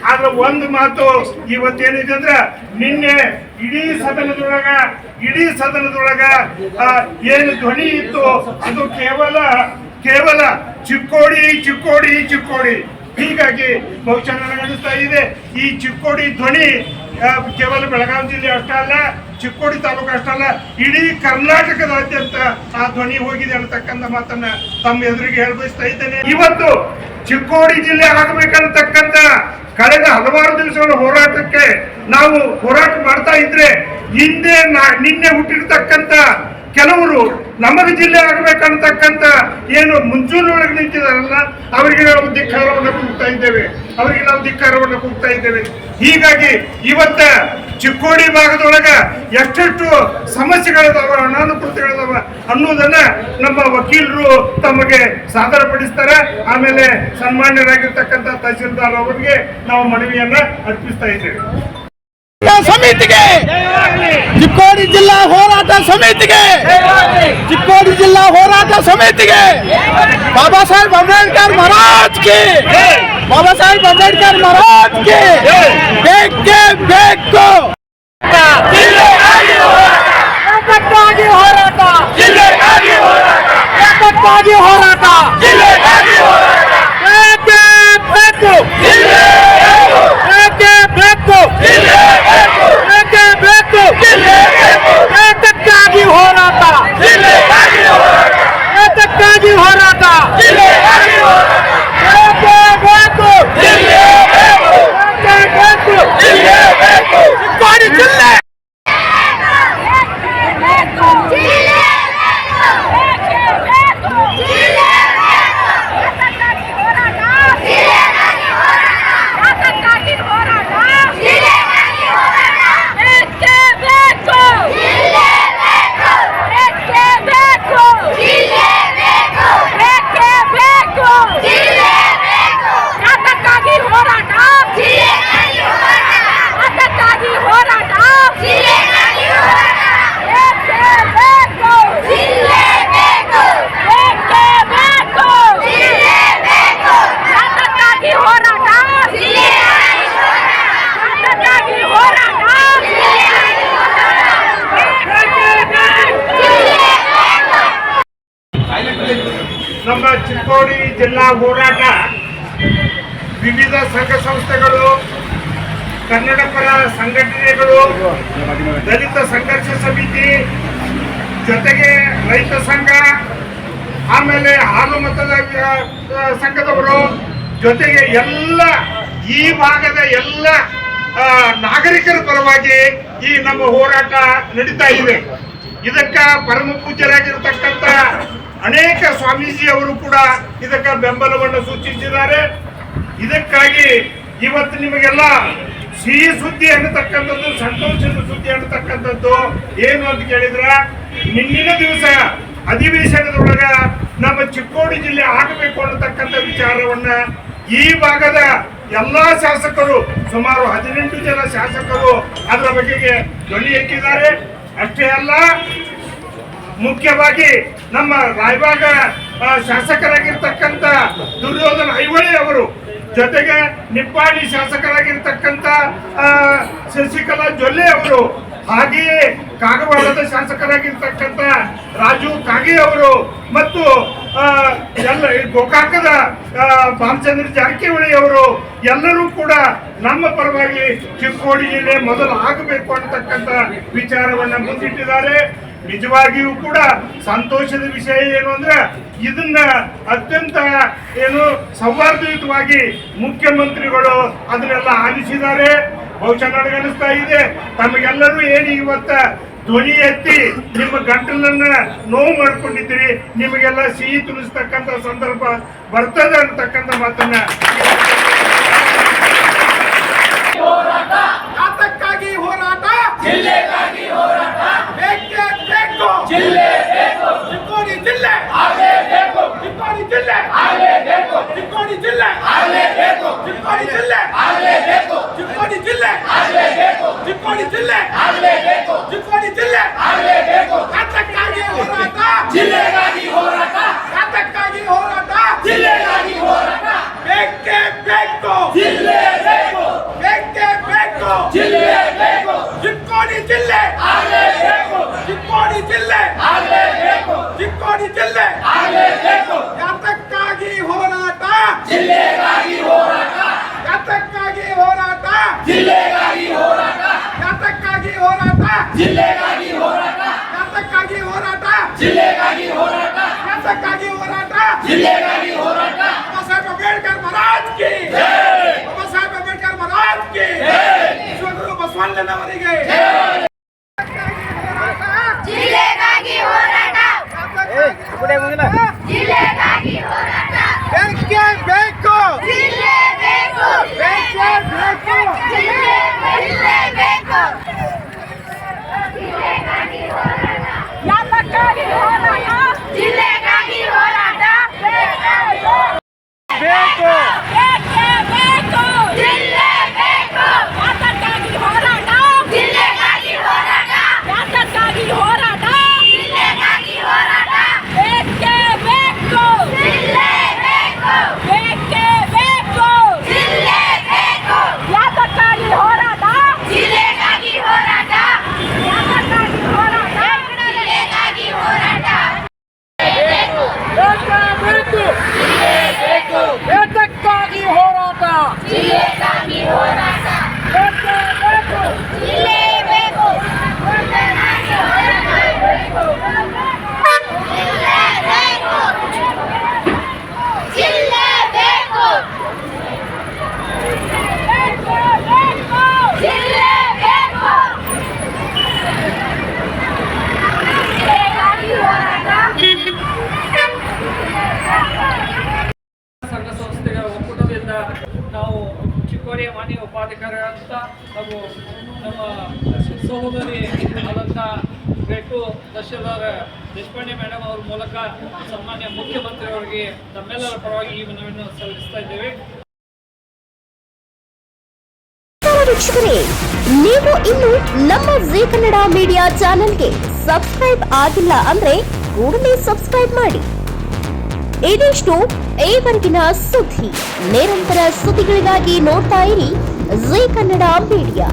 ಆದ್ರೆ ಒಂದು ಮಾತು ಇವತ್ತೇನಿದೆ ಅಂದ್ರೆ ನಿನ್ನೆ ಇಡೀ ಸದನದೊಳಗ ಏನು ಧ್ವನಿ ಇತ್ತು ಅದು ಕೇವಲ ಚಿಕ್ಕೋಡಿ. ಹೀಗಾಗಿ ಬಹುಶಃ ನನಗನ್ನಿಸ್ತಾ ಇದೆ ಈ ಚಿಕ್ಕೋಡಿ ಧ್ವನಿ ಕೇವಲ ಬೆಳಗಾವಿ ಜಿಲ್ಲೆ ಅಷ್ಟೇ ಅಲ್ಲ, ಚಿಕ್ಕೋಡಿ ತಾಲೂಕು ಅಷ್ಟೇ ಅಲ್ಲ, ಇಡೀ ಕರ್ನಾಟಕದಾದ್ಯಂತ ಆ ಧ್ವನಿ ಹೋಗಿದೆ ಅನ್ನತಕ್ಕಂಥ ಮಾತನ್ನ ತಮ್ಮ ಎದುರಿಗೆ ಹೇಳಬಯಸ್ತಾ ಇದ್ದೇನೆ. ಇವತ್ತು ಚಿಕ್ಕೋಡಿ ಜಿಲ್ಲೆ ಆಗಬೇಕನ್ನತಕ್ಕಂಥ ಕಳೆದ ಹಲವಾರು ದಿವಸಗಳ ಹೋರಾಟಕ್ಕೆ ನಾವು ಹೋರಾಟ ಮಾಡ್ತಾ ಇದ್ರೆ ನಿನ್ನೆ ಹುಟ್ಟಿರ್ತಕ್ಕಂಥ ಕೆಲವರು ನಮಗೆ ಜಿಲ್ಲೆ ಆಗಬೇಕಂತಕ್ಕಂಥ ಏನು ಮುಂಚೂಣಿಯೊಳಗೆ ನಿಂತಿದಾರಲ್ಲ ಅವರಿಗೆ ನಾವು ಧಿಕ್ಕಾರವನ್ನು ಕೂಗ್ತಾ ಇದ್ದೇವೆ. ಹೀಗಾಗಿ ಇವತ್ತ ಚಿಕ್ಕೋಡಿ ಭಾಗದೊಳಗ ಎಷ್ಟೆಷ್ಟು ಸಮಸ್ಯೆಗಳಿದಾವ, ಅನಾನುಕೂಲತೆಗಳಿದಾವ ಅನ್ನೋದನ್ನ ನಮ್ಮ ವಕೀಲರು ತಮಗೆ ಸಾದರಪಡಿಸ್ತಾರೆ. ಆಮೇಲೆ ಸನ್ಮಾನ್ಯರಾಗಿರ್ತಕ್ಕಂಥ ತಹಸೀಲ್ದಾರ್ ಅವರಿಗೆ ನಾವು ಮನವಿಯನ್ನ ಅರ್ಪಿಸ್ತಾ ಇದ್ದೇವೆ. ಸಮಿತಿಗೆ, ಚಿಕ್ಕೋಡಿ ಜಿಲ್ಲಾ ಹೋರಾಟ ಸಮಿತಿಗೆ, ಚಿಕ್ಕೋಡಿ ಜಿಲ್ಲಾ ಹೋರಾಟ ಸಮಿತಿಗೆ ಬಾಬಾ ಸಾಹೇಬ್ ಅಂಬೇಡ್ಕರ್ ಮಹಾರಾಜ್ ಗೆ, ಬಾಬಾ ಸಾಹೇಬ್ ಅಂಬೇಡ್ಕರ್ ಮಹಾರಾಜ್ ಗೆ ಬೇಕೇ ಬೇಕು. ಏಕಕ್ಕಾಗಿ ಹೋರಾಟ, ಏಕಕ್ಕಾಗಿ ಹೋರಾಟ, ಬೇಕೇ ಬೇಕು, ಬೇಕೇ ಬೇಕು, ಬೇಕೇ ಬೇಕು, ಏಕಕ್ಕಾಗಿ ಹೋರಾಟ, ಏಕಕ್ಕಾಗಿ ಹೋರಾಟ, ಬೇಕೇ ಬೇಕು, ಬೇಕೇ ಬೇಕು, ಚಿಕ್ಕೋಡಿ ಜಿಲ್ಲೆ ನಮ್ಮ ಚಿಕ್ಕೋಡಿ ಜಿಲ್ಲಾ ಹೋರಾಟ ವಿವಿಧ ಸಂಘ ಸಂಸ್ಥೆಗಳು, ಕನ್ನಡ ಪರ ಸಂಘಟನೆಗಳು, ದಲಿತ ಸಂಘರ್ಷ ಸಮಿತಿ, ಜೊತೆಗೆ ರೈತ ಸಂಘ, ಆಮೇಲೆ ಹಾಲು ಮತದ ಸಂಘದವರು, ಜೊತೆಗೆ ಎಲ್ಲ ಈ ಭಾಗದ ಎಲ್ಲ ನಾಗರಿಕರ ಪರವಾಗಿ ಈ ನಮ್ಮ ಹೋರಾಟ ನಡೀತಾ ಇದೆ. ಇದಕ್ಕ ಪರಮ ಪೂಜ್ಯರಾಗಿರ್ತಕ್ಕಂಥ ಅನೇಕ ಸ್ವಾಮೀಜಿ ಅವರು ಕೂಡ ಇದಕ್ಕೆ ಬೆಂಬಲವನ್ನು ಸೂಚಿಸಿದ್ದಾರೆ. ಇದಕ್ಕಾಗಿ ಇವತ್ತು ನಿಮಗೆಲ್ಲ ಸಿಹಿ ಸುದ್ದಿ ಅನ್ನತಕ್ಕಂಥದ್ದು, ಸಂತೋಷದ ಸುದ್ದಿ ಅನ್ನತಕ್ಕಂಥದ್ದು ಏನು ಅಂತ ಕೇಳಿದ್ರೆ, ನಿನ್ನಿನ ದಿವಸ ಅಧಿವೇಶನದೊಳಗ ನಮ್ಮ ಚಿಕ್ಕೋಡಿ ಜಿಲ್ಲೆ ಆಗಬೇಕು ಅನ್ನತಕ್ಕಂಥ ವಿಚಾರವನ್ನ ಈ ಭಾಗದ ಎಲ್ಲಾ ಶಾಸಕರು, ಸುಮಾರು 18 ಜನ ಶಾಸಕರು ಅದರ ಬಗೆಗೆ ಧ್ವನಿ ಎತ್ತಿದ್ದಾರೆ. ಅಷ್ಟೇ ಅಲ್ಲ, ಮುಖ್ಯವಾಗಿ ನಮ್ಮ ರಾಯಬಾಗ ಶಾಸಕರಾಗಿರ್ತಕ್ಕಂಥ ದುರ್ಯೋಧನ ಐಹೊಳೆ ಅವರು, ಜೊತೆಗೆ ನಿಪ್ಪಾಣಿ ಶಾಸಕರಾಗಿರ್ತಕ್ಕಂಥ ಶಶಿಕಲಾ ಜೊಲ್ಲೆ ಅವರು, ಹಾಗೆಯೇ ಕಾಗವಾಡದ ಶಾಸಕರಾಗಿರ್ತಕ್ಕಂಥ ರಾಜು ಕಾಗೆ ಅವರು ಮತ್ತು ಎಲ್ಲ ಗೋಕಾಕದ ಬಾಲಚಂದ್ರ ಜಾರಕಿಹೊಳಿ ಅವರು ಎಲ್ಲರೂ ಕೂಡ ನಮ್ಮ ಪರವಾಗಿ ಚಿಕ್ಕೋಡಿ ಜಿಲ್ಲೆ ಮೊದಲು ಆಗಬೇಕು ಅನ್ನತಕ್ಕಂಥ ವಿಚಾರವನ್ನ ಮುಂದಿಟ್ಟಿದ್ದಾರೆ. ನಿಜವಾಗಿಯೂ ಕೂಡ ಸಂತೋಷದ ವಿಷಯ ಏನು ಅಂದ್ರೆ, ಇದನ್ನ ಅತ್ಯಂತ ಸೌಹಾರ್ದಯುತವಾಗಿ ಮುಖ್ಯಮಂತ್ರಿಗಳು ಅದನ್ನೆಲ್ಲ ಆಲಿಸಿದ್ದಾರೆ. ಬಹುಶಃ ನನಗನ್ನಿಸ್ತಾ ಇದೆ ತಮಗೆಲ್ಲರೂ ಏನು ಇವತ್ತ ಧ್ವನಿ ಎತ್ತಿ ನಿಮ್ಮ ಗಂಟಲನ್ನ ನೋವು ಮಾಡ್ಕೊಂಡಿದ್ದೀರಿ, ನಿಮಗೆಲ್ಲ ಸಿಹಿ ತುಳಿಸ್ತಕ್ಕಂಥ ಸಂದರ್ಭ ಬರ್ತದೆ ಅಂತಕ್ಕಂಥ ಮಾತನ್ನ ಯಾತಕ್ಕಾಗಿ ಹೋರಾಟ, ಜಿಲ್ಲೆಗಾಗಿ ಹೋರಾಟ, ಬೇಕೇ ಬೇಕು, ಜಿಲ್ಲೆ ಬೇಕು, ಚಿಕ್ಕೋಡಿ ಜಿಲ್ಲೆ ಆಗಲೇಬೇಕು, ಚಿಕ್ಕೋಡಿ ಜಿಲ್ಲೆ ಆಗಲೇಬೇಕು, ಚಿಕ್ಕೋಡಿ ಜಿಲ್ಲೆ ಆಗಲೇಬೇಕು, ಚಿಕ್ಕೋಡಿ ಜಿಲ್ಲೆ ಆಗಲೇಬೇಕು, ಚಿಕ್ಕೋಡಿ ಜಿಲ್ಲೆ ಆಗಲೇಬೇಕು, ಚಿಕ್ಕೋಡಿ ಜಿಲ್ಲೆ ಆಗಲೇಬೇಕು, ಚಿಕ್ಕೋಡಿ ಜಿಲ್ಲೆ ಆಗಲೇಬೇಕು. ಯಾತಕ್ಕಾಗಿ ಹೋರಾಟ, ಜಿಲ್ಲೆಗಾಗಿ ಹೋರಾಟ, ಯಾತಕ್ಕಾಗಿ ಹೋರಾಟ, ಜಿಲ್ಲೆಗಾಗಿ ಹೋರಾಟ, ಬೇಕೇ ಬೇಕು, ಜಿಲ್ಲೆ ಬೇಕು. ಜಿಲ್ಲೆ ಬೇಕು ಚಿಕ್ಕೋಡಿ ಜಿಲ್ಲೆ ಆಗಲೇಬೇಕು ಚಿಕ್ಕೋಡಿ ಜಿಲ್ಲೆ ಆಗಲೇಬೇಕು ಚಿಕ್ಕೋಡಿ ಜಿಲ್ಲೆ ಆಗಲೇಬೇಕು ಯಾತಕ್ಕಾಗಿ ಹೋರಾಟ ಜಿಲ್ಲೆಗಾಗಿ ಹೋರಾಟ ಯಾತಕ್ಕಾಗಿ ಹೋರಾಟ ಜಿಲ್ಲೆಗಾಗಿ ಹೋರಾಟ ಯಾತಕ್ಕಾಗಿ ಹೋರಾಟ ಜಿಲ್ಲೆಗಾಗಿ ಹೋರಾಟ ಯಾತಕ್ಕಾಗಿ ಹೋರಾಟ ಜಿಲ್ಲೆಗಾಗಿ ಹೋರಾಟ ಯಾತಕ್ಕಾಗಿ ಹೋರಾಟ ಜಿಲ್ಲೆಗಾಗಿ ಹೋರಾಟ ಬಾಬಾ ಸಾಹೇಬ್ ಅಂಬೇಡ್ಕರ್ ಮಹಾರಾಜ್ ಕಿ ಜೈ ಬಾಬಾ ಸಾಹೇಬ್ ಅಂಬೇಡ್ಕರ್ ಮಹಾರಾಜ್ ಕಿ ಜೈ ವಿಶ್ವಗುರು ಬಸವಣ್ಣನವರಿಗೆ ಜಿಲ್ಲೆಗಾಗಿ ಹೋರಾಟ ಜಿಲ್ಲೆಗಾಗಿ ಹೋರಾಟ ಬೇಕೇ ಬೇಕು ಜಿಲ್ಲೆ ಬೇಕು ಬೇಕೇ ಬೇಕು ಜಿಲ್ಲೆ ಬೇಕು ಜಿಲ್ಲೆಗಾಗಿ ಹೋರಾಟ ಯಾತಕ್ಕಾಗಿ ಹೋರಾಟ ಜಿಲ್ಲೆಗಾಗಿ ಹೋರಾಟ ಬೇಕು ಬೇಕೇ ಬೇಕು ಜಿಲ್ಲೆ ಬೇಕು ಯಾತಕ್ಕಾಗಿ ಹೋರಾಟ ಜಿಲ್ಲೆಗಾಗಿ ಹೋರಾಟ ಯಾತಕ್ಕಾಗಿ ಹೋರಾಟ ಜಿಲ್ಲೆಗಾಗಿ ಹೋರಾಟ ಬೇಕೇ ಬೇಕು ಜಿಲ್ಲೆ ಬೇಕು ಬೇಕೇ ಬೇಕು ಜಿಲ್ಲೆ ಬೇಕು ಯಾತಕ್ಕಾಗಿ ಹೋರಾಟ ಜಿಲ್ಲೆಗಾಗಿ ಹೋರಾಟ ಯಾತಕ್ಕಾಗಿ ಹೋರಾಟ ಜಿಲ್ಲೆಗಾಗಿ ಹೋರಾಟ ಯಾತಕ್ಕಾಗಿ ಹೋರಾಟ ಜಿಲ್ಲೆಗಾಗಿ ಹೋರಾಟ ಜಿಲ್ಲೆ ಬೇಕು ಜಿಲ್ಲೆ ಬೇಕು ಜಿಲ್ಲೆ ಬೇಕು ಜಿಲ್ಲೆಗಾಗಿ ಹೋರಾಟ ಸಂಘ ಸಂಸ್ಥೆಗಳ ಒಕ್ಕೂಟದಿಂದ ನಾವು ಚಿಕ್ಕೋಡಿಯ ಮಾನ್ಯ ಉಪಾಧಿಕಾರಿಗಳಂತ ಹಾಗೂ ನಮ್ಮ ಸಹೋದರಿ ಆದಂಥ ಬೇಕು ತಹಶೀಲ್ದಾರ್ ದೇಶಪಾಂಡೆ ಮೇಡಮ್ ಅವ್ರ ಮೂಲಕ ಸನ್ಮಾನ್ಯ ಮುಖ್ಯಮಂತ್ರಿಯವರಿಗೆ ತಮ್ಮೆಲ್ಲರ ಪರವಾಗಿ ಈ ಮನವಿಯನ್ನು ಸಲ್ಲಿಸ್ತಾ ಇದ್ದೇವೆ. ವೀಕ್ಷಕರೇ, ನೀವು ಇನ್ನು ನಮ್ಮ ಜೀ ಕನ್ನಡ ಮೀಡಿಯಾ ಚಾನೆಲ್ಗೆ ಸಬ್ಸ್ಕ್ರೈಬ್ ಆಗಿಲ್ಲ ಅಂದ್ರೆ ಕೂಡಲೇ ಸಬ್ಸ್ಕ್ರೈಬ್ ಮಾಡಿ. ಇದಿಷ್ಟು ಈವರೆಗಿನ ಸುದ್ದಿ. ನಿರಂತರ ಸುದ್ದಿಗಳಿಗಾಗಿ ನೋಡ್ತಾ ಇರಿ ಜೀ ಕನ್ನಡ ಮೀಡಿಯಾ.